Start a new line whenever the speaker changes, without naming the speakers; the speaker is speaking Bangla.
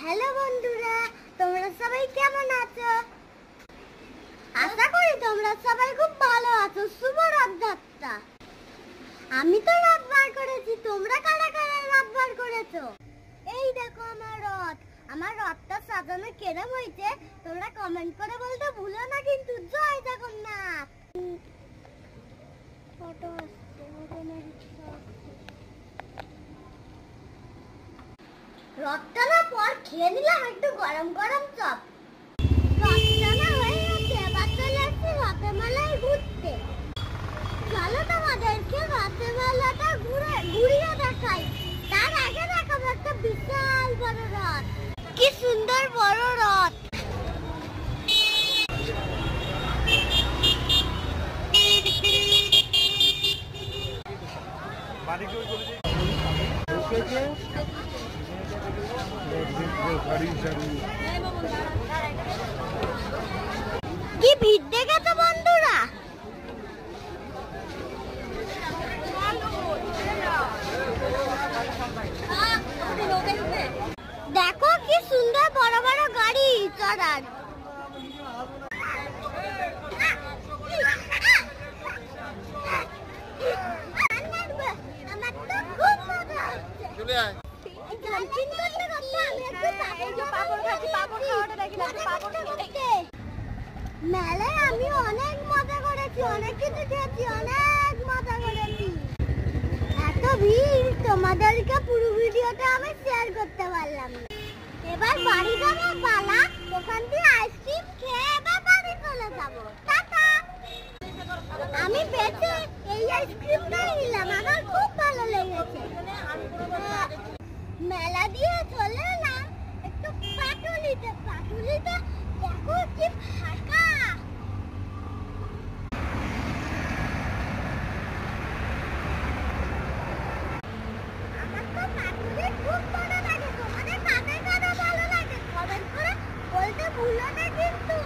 হ্যালো বন্ধুরা, তোমরা সবাই কেমন আছো? আশা করি তোমরা সবাই খুব ভালো আছো। শুভ রথযাত্রা। আমি তো রথ বার করেছি, তোমরা কারা কারা রথ বার করেছো? এই দেখো আমার রথ। আমার রথটা সাজানো কেরম হয়েছে তোমরা কমেন্ট করে বলতে ভুলো না কিন্তু। জয় জগন্নাথ। ফটো রথটা না পর খেয়ে নিলাম একটু গরম গরম চপ। রথটা না হয়ে গেছে, এবার চলে আসছি রথের মেলায় ঘুরতে। চলো তোমাদেরকে রথের মেলাটা ঘুরিয়ে দেখাই। তার আগে দেখাবো একটা বিশাল বড় রথ। কি সুন্দর বড় রথ। কি ভিড় দেখেছো বন্ধুরা? দেখো কি সুন্দর বড় বড় গাড়ি চড়ার। আমার তো খুব মজা হচ্ছে। মেলায় আমি অনেক মজা করেছি, অনেক কিছু খেয়েছি, অনেক মজা করেছি। এত ভিড় তোমাদেরকে পুরো ভিডিওটা আমি শেয়ার করতে পারলাম না। এবার বাড়ি যাবো পালা, ওখান থেকে আইসক্রিম খেয়ে এবার বাড়ি চলে যাবো। টাটা। আমি বেঁচে এই আইসক্রিমটাই নিলাম, আমার খুব ভালো লেগেছে। মেলা দিয়ে চলে এলাম একটু পাটুলিতে। পাটুলিতে দেখো কি ফাঁকা। আমার তো পাটুলি খুব ভালো লাগে। তোমাদের কাদের কাদের ভালো লাগে কমেন্ট করে বলতে ভুলো না কিন্তু।